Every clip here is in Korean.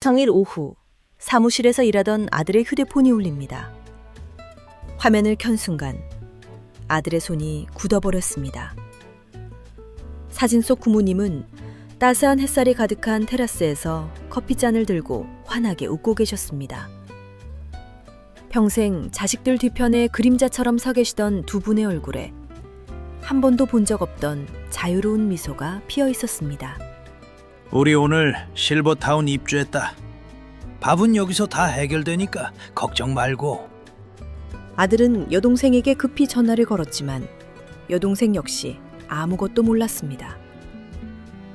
당일 오후 사무실에서 일하던 아들의 휴대폰이 울립니다. 화면을 켠 순간 아들의 손이 굳어버렸습니다. 사진 속 부모님은 따스한 햇살이 가득한 테라스에서 커피잔을 들고 환하게 웃고 계셨습니다. 평생 자식들 뒤편에 그림자처럼 서 계시던 두 분의 얼굴에 한 번도 본 적 없던 자유로운 미소가 피어 있었습니다. 우리 오늘 실버타운 입주했다. 밥은 여기서 다 해결되니까 걱정 말고. 아들은 여동생에게 급히 전화를 걸었지만 여동생 역시 아무것도 몰랐습니다.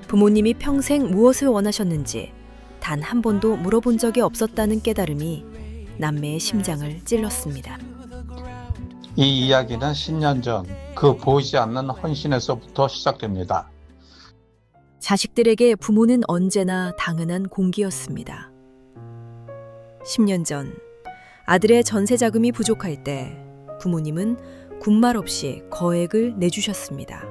부모님이 평생 무엇을 원하셨는지 단 한 번도 물어본 적이 없었다는 깨달음이 남매의 심장을 찔렀습니다. 이 이야기는 10년 전 그 보이지 않는 헌신에서부터 시작됩니다. 자식들에게 부모는 언제나 당연한 공기였습니다. 10년 전 아들의 전세 자금이 부족할 때 부모님은 군말 없이 거액을 내주셨습니다.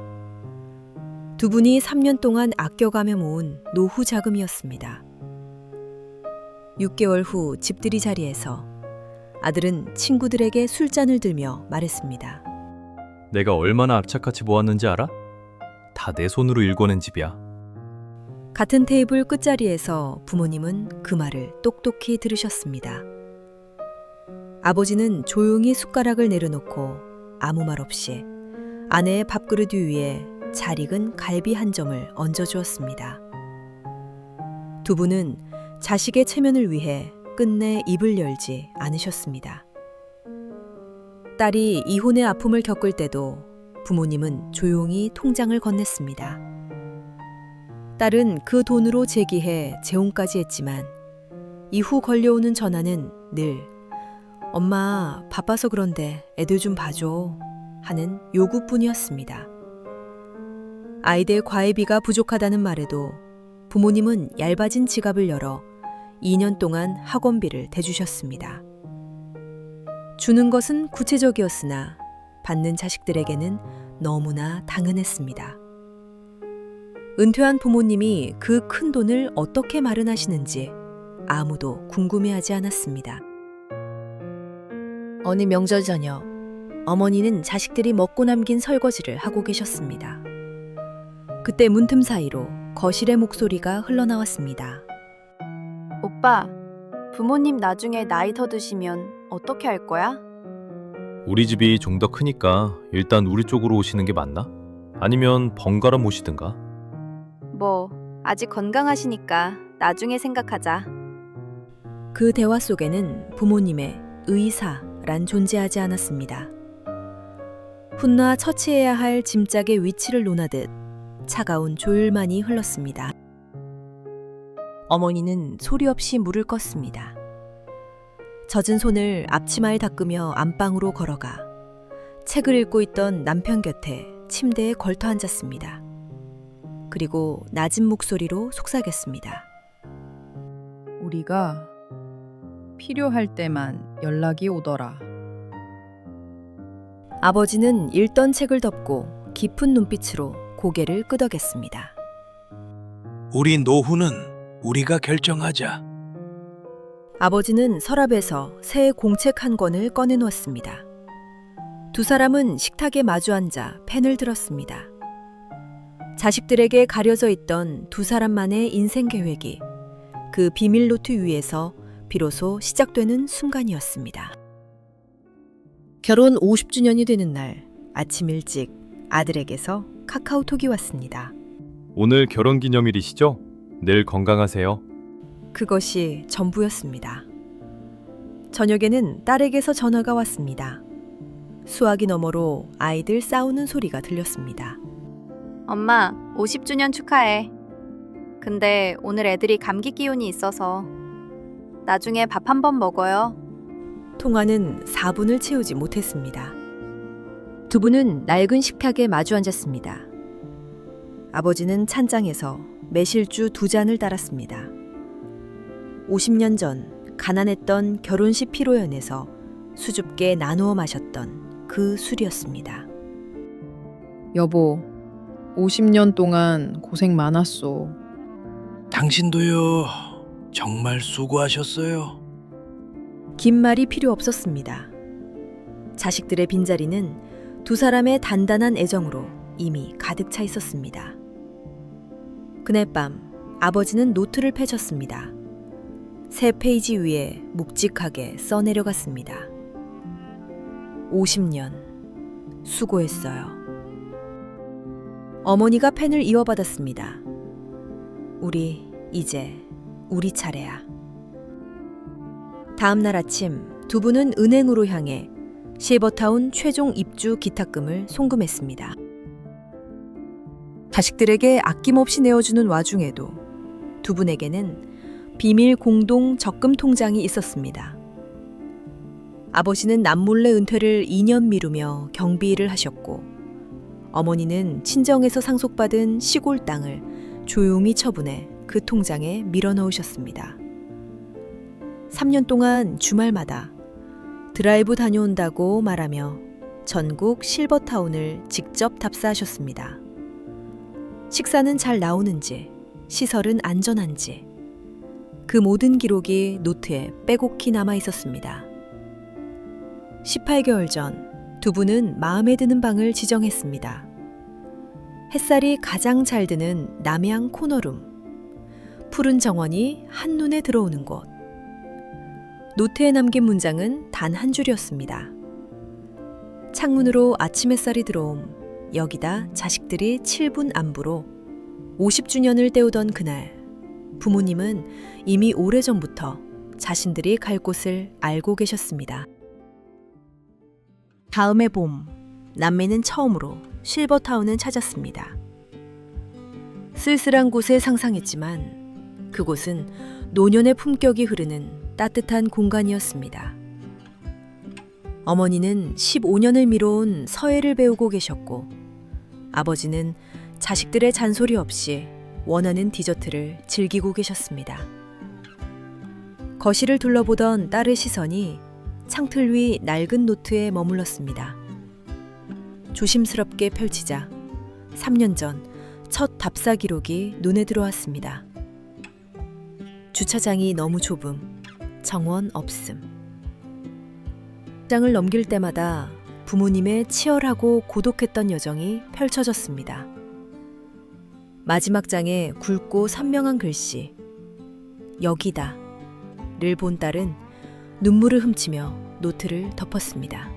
두 분이 3년 동안 아껴가며 모은 노후 자금이었습니다. 6개월 후 집들이 자리에서 아들은 친구들에게 술잔을 들며 말했습니다. 내가 얼마나 악착같이 모았는지 알아? 다 내 손으로 일궈낸 집이야. 같은 테이블 끝자리에서 부모님은 그 말을 똑똑히 들으셨습니다. 아버지는 조용히 숟가락을 내려놓고 아무 말 없이 아내의 밥그릇 위에 잘 익은 갈비 한 점을 얹어주었습니다. 두 분은 자식의 체면을 위해 끝내 입을 열지 않으셨습니다. 딸이 이혼의 아픔을 겪을 때도 부모님은 조용히 통장을 건넸습니다. 딸은 그 돈으로 재기해 재혼까지 했지만 이후 걸려오는 전화는 늘 엄마 바빠서 그런데 애들 좀 봐줘 하는 요구뿐이었습니다. 아이들 과외비가 부족하다는 말에도 부모님은 얇아진 지갑을 열어 2년 동안 학원비를 대주셨습니다. 주는 것은 구체적이었으나 받는 자식들에게는 너무나 당연했습니다. 은퇴한 부모님이 그 큰 돈을 어떻게 마련하시는지 아무도 궁금해하지 않았습니다. 어느 명절 저녁, 어머니는 자식들이 먹고 남긴 설거지를 하고 계셨습니다. 그때 문틈 사이로 거실의 목소리가 흘러나왔습니다. 오빠, 부모님 나중에 나이 더 드시면 어떻게 할 거야? 우리 집이 좀 더 크니까 일단 우리 쪽으로 오시는 게 맞나? 아니면 번갈아 모시든가. 뭐, 아직 건강하시니까 나중에 생각하자. 그 대화 속에는 부모님의 의사란 존재하지 않았습니다. 훗나 처치해야 할 짐짝의 위치를 논하듯 차가운 조율만이 흘렀습니다. 어머니는 소리 없이 물을 껐습니다. 젖은 손을 앞치마에 닦으며 안방으로 걸어가 책을 읽고 있던 남편 곁에 침대에 걸터 앉았습니다. 그리고 낮은 목소리로 속삭였습니다. 우리가 필요할 때만 연락이 오더라. 아버지는 읽던 책을 덮고 깊은 눈빛으로 고개를 끄덕였습니다. 우리 노후는 우리가 결정하자. 아버지는 서랍에서 새 공책 한 권을 꺼내놓았습니다. 두 사람은 식탁에 마주 앉아 펜을 들었습니다. 자식들에게 가려져 있던 두 사람만의 인생 계획이 그 비밀 노트 위에서 비로소 시작되는 순간이었습니다. 결혼 50주년이 되는 날 아침 일찍 아들에게서 카카오톡이 왔습니다. 오늘 결혼기념일이시죠? 늘 건강하세요. 그것이 전부였습니다. 저녁에는 딸에게서 전화가 왔습니다. 수화기 너머로 아이들 싸우는 소리가 들렸습니다. 엄마, 50주년 축하해. 근데 오늘 애들이 감기 기운이 있어서 나중에 밥 한 번 먹어요. 통화는 4분을 채우지 못했습니다. 두 분은 낡은 식탁에 마주 앉았습니다. 아버지는 찬장에서 매실주 2잔을 따랐습니다. 50년 전 가난했던 결혼식 피로연에서 수줍게 나누어 마셨던 그 술이었습니다. 여보, 50년 동안 고생 많았어. 당신도요. 정말 수고하셨어요. 긴 말이 필요 없었습니다. 자식들의 빈자리는 두 사람의 단단한 애정으로 이미 가득 차 있었습니다. 그날 밤 아버지는 노트를 펼쳤습니다. 새 페이지 위에 묵직하게 써내려갔습니다. 50년 수고했어요. 어머니가 펜을 이어받았습니다. 이제 우리 차례야. 다음 날 아침 두 분은 은행으로 향해 실버타운 최종 입주 기탁금을 송금했습니다. 자식들에게 아낌없이 내어주는 와중에도 두 분에게는 비밀 공동 적금 통장이 있었습니다. 아버지는 남몰래 은퇴를 2년 미루며 경비 일을 하셨고 어머니는 친정에서 상속받은 시골 땅을 조용히 처분해 그 통장에 밀어넣으셨습니다. 3년 동안 주말마다 드라이브 다녀온다고 말하며 전국 실버타운을 직접 답사하셨습니다. 식사는 잘 나오는지, 시설은 안전한지, 그 모든 기록이 노트에 빼곡히 남아 있었습니다. 18개월 전 두 분은 마음에 드는 방을 지정했습니다. 햇살이 가장 잘 드는 남향 코너룸, 푸른 정원이 한눈에 들어오는 곳. 노트에 남긴 문장은 단 한 줄이었습니다. 창문으로 아침 햇살이 들어옴. 여기다 자식들이 7분 안부로 50주년을 때우던 그날, 부모님은 이미 오래전부터 자신들이 갈 곳을 알고 계셨습니다. 다음해 봄, 남매는 처음으로 실버타운을 찾았습니다. 쓸쓸한 곳에 상상했지만 그곳은 노년의 품격이 흐르는 따뜻한 공간이었습니다. 어머니는 15년을 미뤄온 서예를 배우고 계셨고 아버지는 자식들의 잔소리 없이 원하는 디저트를 즐기고 계셨습니다. 거실을 둘러보던 딸의 시선이 창틀 위 낡은 노트에 머물렀습니다. 조심스럽게 펼치자 3년 전 첫 답사 기록이 눈에 들어왔습니다. 주차장이 너무 좁음, 정원 없음. 장을 넘길 때마다 부모님의 치열하고 고독했던 여정이 펼쳐졌습니다. 마지막 장에 굵고 선명한 글씨, 여기다를 본 딸은 눈물을 훔치며 노트를 덮었습니다.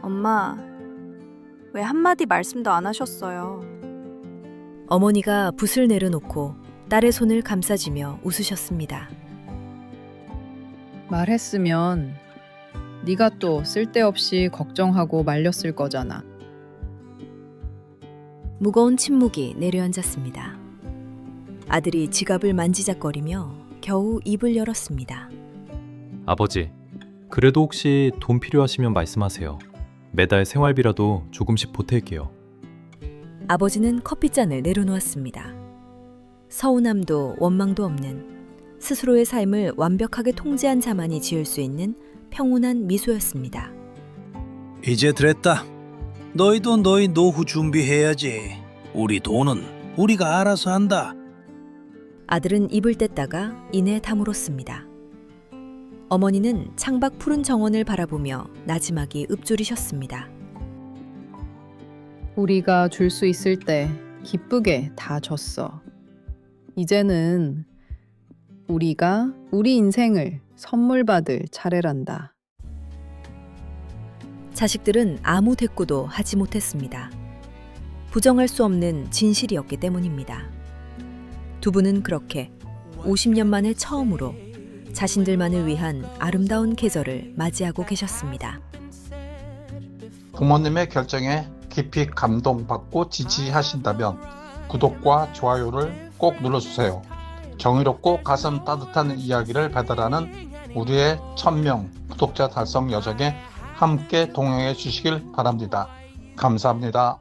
엄마, 왜 한마디 말씀도 안 하셨어요? 어머니가 붓을 내려놓고 딸의 손을 감싸주며 웃으셨습니다. 말했으면 네가 또 쓸데없이 걱정하고 말렸을 거잖아. 무거운 침묵이 내려앉았습니다. 아들이 지갑을 만지작거리며 겨우 입을 열었습니다. 아버지, 그래도 혹시 돈 필요하시면 말씀하세요. 매달 생활비라도 조금씩 보탤게요. 아버지는 커피잔을 내려놓았습니다. 서운함도 원망도 없는 스스로의 삶을 완벽하게 통제한 자만이 지을 수 있는 평온한 미소였습니다. 이제 됐다. 너희도 너희 노후 준비해야지. 우리 돈은 우리가 알아서 한다. 아들은 입을 뗐다가 이내 다물었습니다. 어머니는 창밖 푸른 정원을 바라보며 나지막이 읊조리셨습니다. 우리가 줄 수 있을 때 기쁘게 다 줬어. 이제는 우리가 우리 인생을 선물 받을 차례란다. 자식들은 아무 대꾸도 하지 못했습니다. 부정할 수 없는 진실이었기 때문입니다. 두 분은 그렇게 50년 만에 처음으로 자신들만을 위한 아름다운 계절을 맞이하고 계셨습니다. 부모님의 결정에 깊이 감동받고 지지하신다면 구독과 좋아요를 꼭 눌러주세요. 정의롭고 가슴 따뜻한 이야기를 배달하는 우리의 1000명 구독자 달성 여정에 함께 동행해 주시길 바랍니다. 감사합니다.